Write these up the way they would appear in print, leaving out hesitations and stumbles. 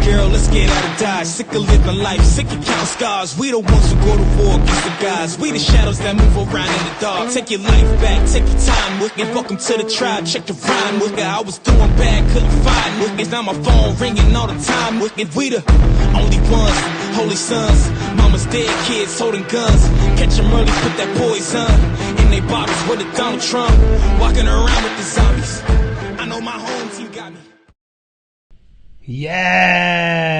girl, let's get out of Dodge. Sick of living life, sick of counting scars. We the ones who go to war against the gods. We the shadows that move around in the dark. Take your life back, take your time, look, and welcome to the tribe. Check the rhyme, look, I was doing bad, couldn't find, look, it's now my phone ringing all the time, look, and we the only ones, holy sons. Mama's dead, kids holding guns. Catch them early, put that poison in they bottles with the Donald Trump. Walking around with the zombies. I know my home team got me. Yes.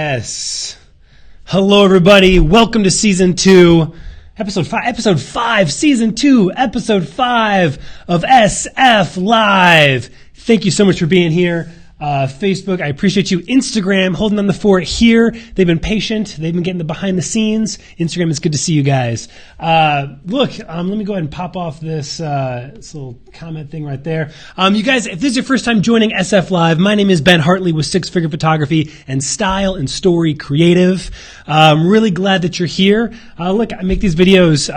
Hello, everybody. Welcome to season 2, episode 5, season 2, episode 5 of SF Live. Thank you so much for being here. Facebook, I appreciate you. Instagram, holding on the fort here. They've been patient. They've been getting the behind the scenes. Instagram, it's good to see you guys. Look, let me go ahead and pop off this little comment thing right there. You guys, if this is your first time joining SF Live, my name is Ben Hartley with Six Figure Photography and Style and Story Creative. I'm really glad that you're here. Look, I make these videos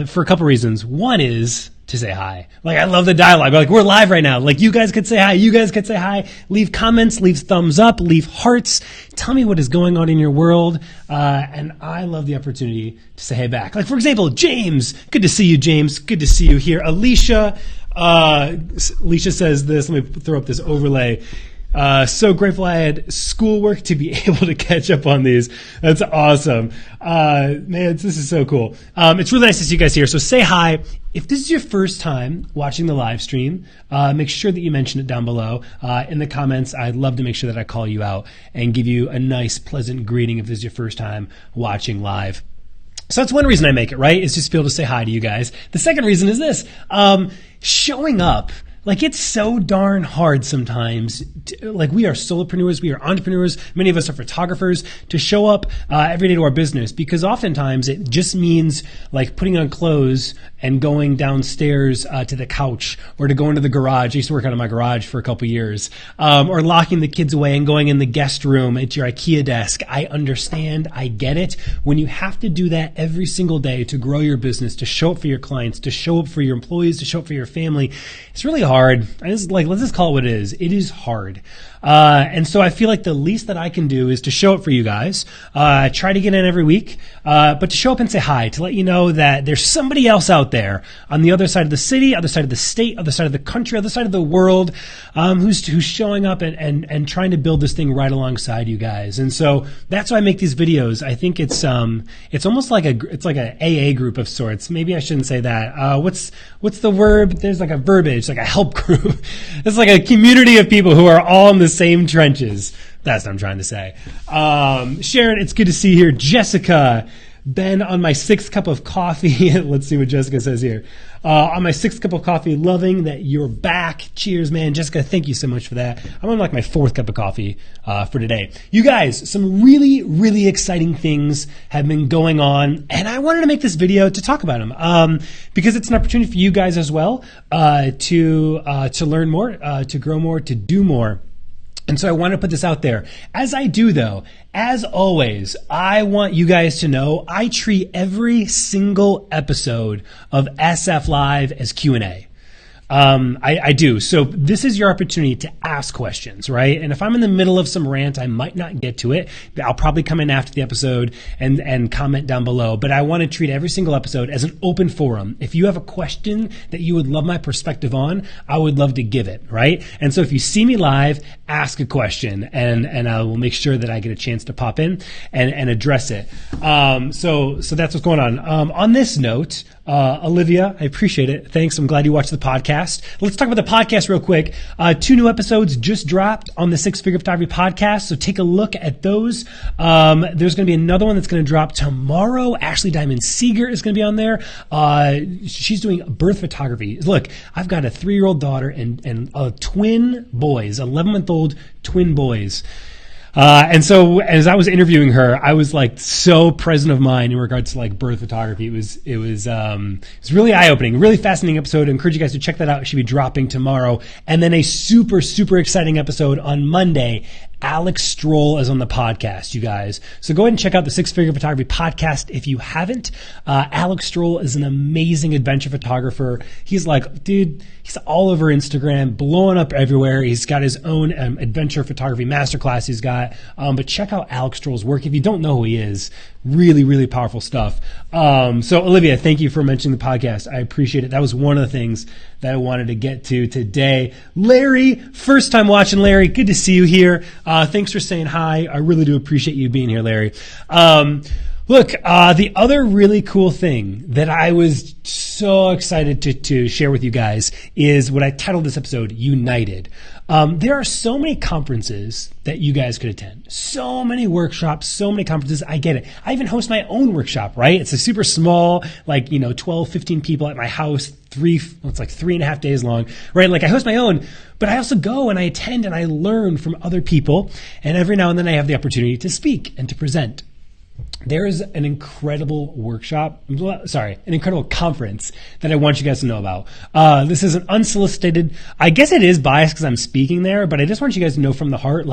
for a couple reasons. One is to say hi. Like, I love the dialogue. Like, we're live right now. Like, you guys could say hi. You guys could say hi. Leave comments, leave thumbs up, leave hearts. Tell me what is going on in your world. And I love the opportunity to say hey back. Like, for example, James. Good to see you, James. Good to see you here. Alicia says this. Let me throw up this overlay. So grateful I had schoolwork to be able to catch up on these. That's awesome. Man, this is so cool. It's really nice to see you guys here. So say hi. If this is your first time watching the live stream, make sure that you mention it down below. In the comments, I'd love to make sure that I call you out and give you a nice, pleasant greeting if this is your first time watching live. So that's one reason I make it, right? Is just to be able to say hi to you guys. The second reason is this. Showing up. Like, it's so darn hard sometimes. Like, we are solopreneurs, we are entrepreneurs, many of us are photographers, to show up every day to our business, because oftentimes it just means like putting on clothes and going downstairs to the couch, or to go into the garage. I used to work out of my garage for a couple years, or locking the kids away and going in the guest room at your IKEA desk. I understand, I get it. When you have to do that every single day to grow your business, to show up for your clients, to show up for your employees, to show up for your family, it's really hard. Let's just call it what it is. It is hard. And so I feel like the least that I can do is to show up for you guys, try to get in every week, but to show up and say hi, to let you know that there's somebody else out there on the other side of the city, other side of the state, other side of the country, other side of the world, who's showing up and trying to build this thing right alongside you guys. And so that's why I make these videos. I think it's almost like an AA group of sorts. Maybe I shouldn't say that. What's the verb? There's like a verbiage, like a help group. It's like a community of people who are all in the same trenches. That's what I'm trying to say. Sharon, it's good to see you here. Jessica, Ben, on my 6th cup of coffee. Let's see what Jessica says here. On my 6th cup of coffee, loving that you're back. Cheers, man. Jessica, thank you so much for that. I'm on like my 4th cup of coffee for today. You guys, some really, really exciting things have been going on, and I wanted to make this video to talk about them because it's an opportunity for you guys as well to learn more, to grow more, to do more. And so I want to put this out there. As I do, though, as always, I want you guys to know I treat every single episode of SF Live as Q&A. I do. So this is your opportunity to ask questions, right? And if I'm in the middle of some rant, I might not get to it. I'll probably come in after the episode and comment down below. But I want to treat every single episode as an open forum. If you have a question that you would love my perspective on, I would love to give it, right? And so if you see me live, ask a question, and I will make sure that I get a chance to pop in and address it. So that's what's going on. On this note, Olivia, I appreciate it. Thanks. I'm glad you watched the podcast. Let's talk about the podcast real quick. 2 new episodes just dropped on the Six Figure Photography podcast, so take a look at those. There's going to be another one that's going to drop tomorrow. Ashley Diamond Seeger is going to be on there. She's doing birth photography. Look, I've got a 3-year-old daughter and twin boys, 11-month-old twin boys. And so as I was interviewing her, I was like so present of mind in regards to like birth photography. It was really eye-opening, really fascinating episode. I encourage you guys to check that out. It should be dropping tomorrow. And then a super, super exciting episode on Monday Alex Stroll is on the podcast, you guys. So go ahead and check out the Six Figure Photography podcast if you haven't. Alex Stroll is an amazing adventure photographer. He's like, dude, he's all over Instagram, blowing up everywhere. He's got his own adventure photography masterclass he's got. But check out Alex Stroll's work if you don't know who he is. Really, really powerful stuff. So Olivia, thank you for mentioning the podcast. I appreciate it. That was one of the things that I wanted to get to today. Larry, first time watching, Larry. Good to see you here. Thanks for saying hi. I really do appreciate you being here, Larry. Look, the other really cool thing that I was so excited to share with you guys is what I titled this episode, United. There are so many conferences that you guys could attend. So many workshops, so many conferences. I get it. I even host my own workshop, right? It's a super small, 12, 15 people at my house, it's like 3.5 days long, right? Like I host my own, but I also go and I attend and I learn from other people. And every now and then I have the opportunity to speak and to present. There is an incredible an incredible conference that I want you guys to know about. This is an unsolicited, I guess it is biased because I'm speaking there, but I just want you guys to know from the heart,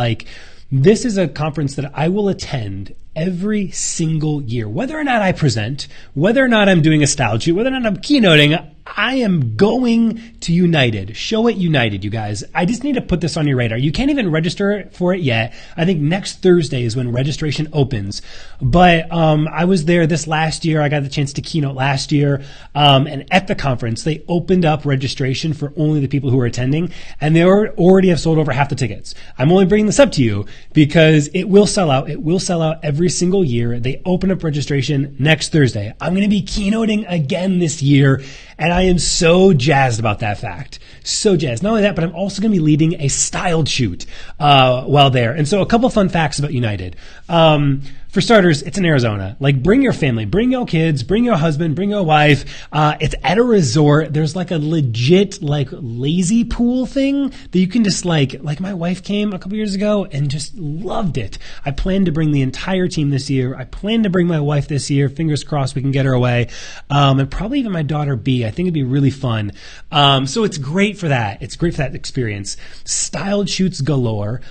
this is a conference that I will attend every single year. Whether or not I present, whether or not I'm doing a style shoot, whether or not I'm keynoting, I am going to United. Show it United, you guys. I just need to put this on your radar. You can't even register for it yet. I think next Thursday is when registration opens. But I was there this last year. I got the chance to keynote last year. And at the conference, they opened up registration for only the people who are attending. And they already have sold over half the tickets. I'm only bringing this up to you because it will sell out. It will sell out every single year. They open up registration next Thursday. I'm going to be keynoting again this year. And I am so jazzed about that fact. So jazzed. Not only that, but I'm also going to be leading a styled shoot while there. And so a couple fun facts about United. For starters, it's in Arizona. Bring your family, bring your kids, bring your husband, bring your wife. It's at a resort. There's a legit lazy pool thing that you can just like my wife came a couple years ago and just loved it. I plan to bring the entire team this year. I plan to bring my wife this year. Fingers crossed we can get her away. And probably even my daughter B. I think it'd be really fun. So it's great for that. It's great for that experience. Styled shoots galore.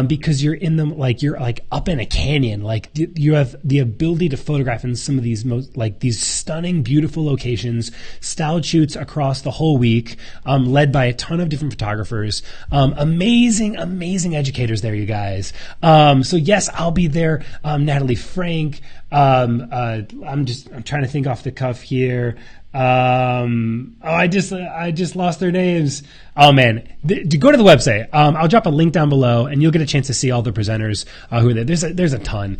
Because you're in them, you're up in a canyon, you have the ability to photograph in some of these these stunning, beautiful locations, styled shoots across the whole week, led by a ton of different photographers, amazing educators there, you guys. So yes, I'll be there. Natalie Frank. I'm trying to think off the cuff here. I just lost their names. Oh man, go to the website. I'll drop a link down below and you'll get a chance to see all the presenters who are there. There's a ton.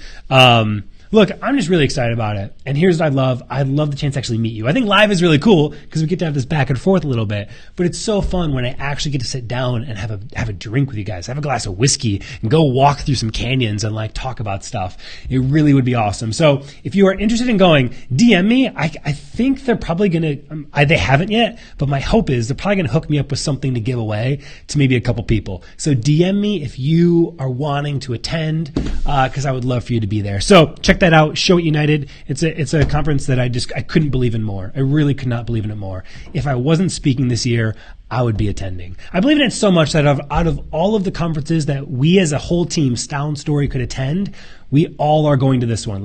Look, I'm just really excited about it. And here's what I love. I love the chance to actually meet you. I think live is really cool because we get to have this back and forth a little bit, but it's so fun when I actually get to sit down and have a drink with you guys, have a glass of whiskey and go walk through some canyons and talk about stuff. It really would be awesome. So if you are interested in going, DM me. I think they're probably going to, they haven't yet, but my hope is they're probably going to hook me up with something to give away to maybe a couple people. So DM me if you are wanting to attend, because I would love for you to be there. So check that out. Show It United. It's a conference that I couldn't believe in more. I really could not believe in it more. If I wasn't speaking this year, I would be attending. I believe in it so much that out of all of the conferences that we as a whole team, Style and Story, could attend, we all are going to this one.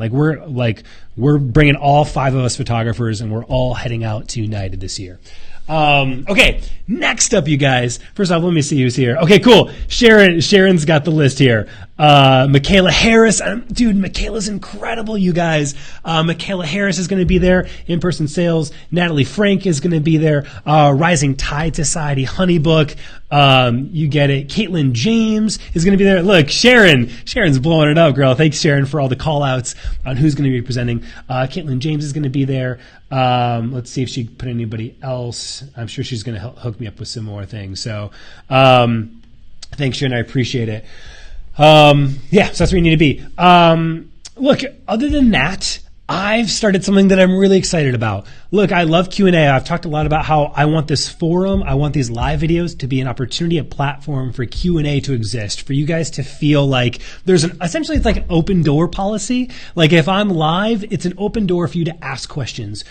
We're bringing all 5 of us photographers and we're all heading out to United this year. Okay, next up, you guys. First off, let me see who's here. Okay, cool. Sharon's got the list here. Michaela Harris. Dude, Michaela's incredible, you guys. Michaela Harris is going to be there. In-person sales. Natalie Frank is going to be there. Rising Tide Society, Honeybook. You get it. Caitlin James is going to be there. Look, Sharon's blowing it up, girl. Thanks, Sharon, for all the call outs on who's going to be presenting. Caitlin James is going to be there. Let's see if she put anybody else. I'm sure she's going to hook me up with some more things. So, thanks, Sharon. I appreciate it. So that's where you need to be. Look, other than that, I've started something that I'm really excited about. Look, I love Q&A. I've talked a lot about how I want this forum, I want these live videos to be an opportunity, a platform for Q&A to exist, for you guys to feel like there's essentially it's like an open door policy. Like if I'm live, it's an open door for you to ask questions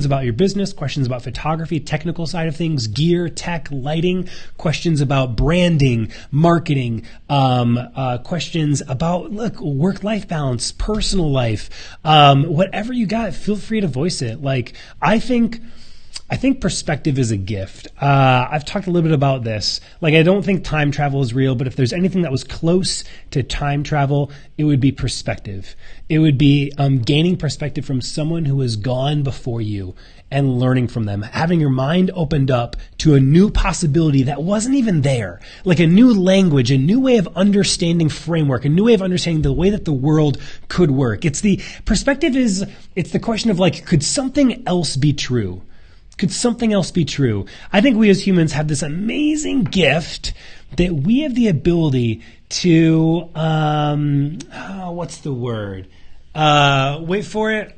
about your business, questions about photography, technical side of things, gear, tech, lighting, questions about branding, marketing, questions about, work-life balance, personal life, whatever you got, feel free to voice it. Like, I think perspective is a gift. I've talked a little bit about this. Like, I don't think time travel is real, but if there's anything that was close to time travel, it would be perspective. It would be gaining perspective from someone who has gone before you and learning from them, having your mind opened up to a new possibility that wasn't even there, like a new language, a new way of understanding framework, a new way of understanding the way that the world could work. It's the question of like, could something else be true? Could something else be true? I think we as humans have this amazing gift that we have the ability to, what's the word? Wait for it.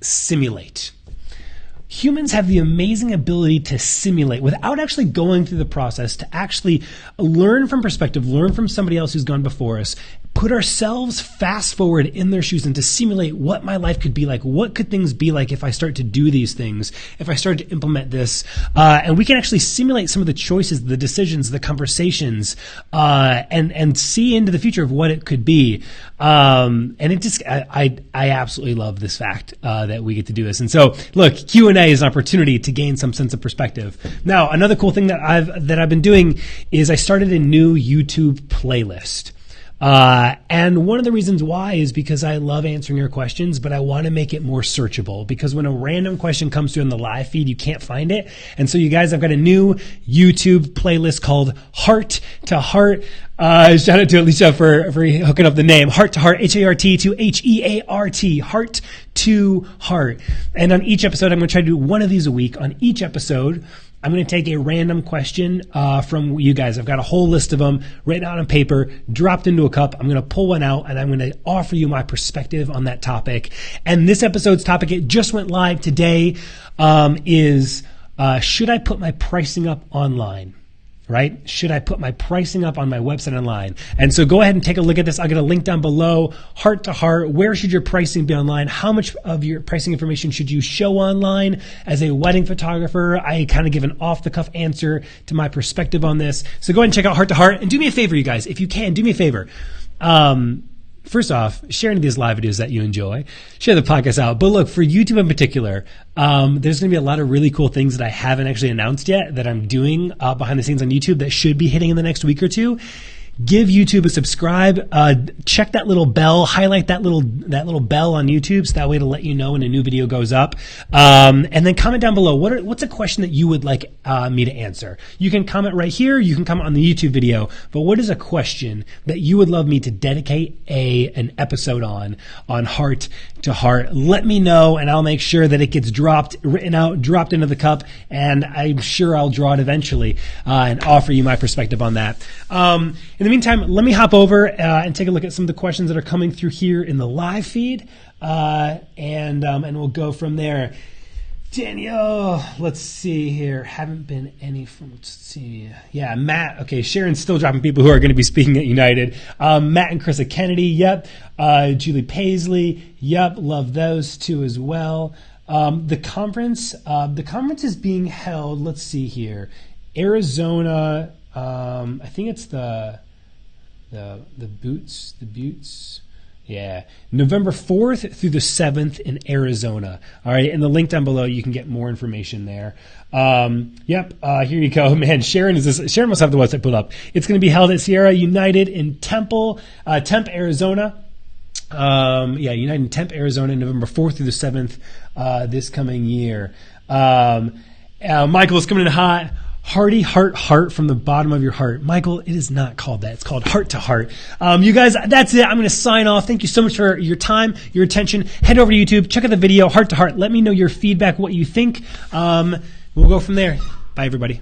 Simulate. Humans have the amazing ability to simulate without actually going through the process, to actually learn from perspective, learn from somebody else who's gone before us, put ourselves fast forward in their shoes and to simulate what my life could be like. What could things be like if I start to do these things, if I start to implement this? And we can actually simulate some of the choices, the decisions, the conversations, and see into the future of what it could be. And it just, I absolutely love this fact that we get to do this. And so, look, Q&A is an opportunity to gain some sense of perspective. Now, another cool thing that I've been doing is I started a new YouTube playlist. And one of the reasons why is because I love answering your questions, but I want to make it more searchable, because when a random question comes through in the live feed, you can't find it. And so you guys, I've got a new YouTube playlist called Heart to Heart. Shout out to Alicia for hooking up the name. Heart to Heart, H-A-R-T to H-E-A-R-T, Heart to Heart. And on each episode, I'm going to try to do one of these a week. On each episode, I'm going to take a random question from you guys. I've got a whole list of them written out on paper, dropped into a cup. I'm going to pull one out, and I'm going to offer you my perspective on that topic. And this episode's topic, it just went live today, is should I put my pricing up online? Right? Should I put my pricing up on my website online? And so go ahead and take a look at this. I'll get a link down below. Heart to Heart. Where should your pricing be online? How much of your pricing information should you show online? As a wedding photographer, I kind of give an off-the-cuff answer to my perspective on this. So go ahead and check out Heart to Heart. And do me a favor, you guys. If you can, do me a favor. First off, share any of these live videos that you enjoy. Share the podcast out. But look, for YouTube in particular, there's going to be a lot of really cool things that I haven't actually announced yet that I'm doing behind the scenes on YouTube that should be hitting in the next week or two. Give YouTube a subscribe. Check that little bell. Highlight that little bell on YouTube, so that way it'll let you know when a new video goes up. And then comment down below. What's a question that you would like me to answer? You can comment right here. You can comment on the YouTube video. But what is a question that you would love me to dedicate an episode on Heart to Heart? Let me know, and I'll make sure that it gets written out, dropped into the cup, and I'm sure I'll draw it eventually and offer you my perspective on that. In the meantime, let me hop over and take a look at some of the questions that are coming through here in the live feed, and we'll go from there. Daniel, let's see here. Haven't been any from, let's see. Yeah, Matt. Okay, Sharon's still dropping people who are going to be speaking at United. Matt and Chrissa Kennedy, yep. Julie Paisley, yep. Love those two as well. The conference is being held, let's see here. Arizona, I think it's the Buttes. Yeah. November 4th through the 7th in Arizona. All right. And the link down below, you can get more information there. Yep. Here you go, man. Sharon must have the website put up. It's going to be held at Sierra United in Tempe, Arizona. United in Tempe, Arizona, November 4th through the 7th, this coming year. Michael is coming in hot. Hearty heart from the bottom of your heart. Michael, it is not called that. It's called Heart to Heart. You guys, that's it. I'm going to sign off. Thank you so much for your time, your attention. Head over to YouTube. Check out the video, Heart to Heart. Let me know your feedback, what you think. We'll go from there. Bye, everybody.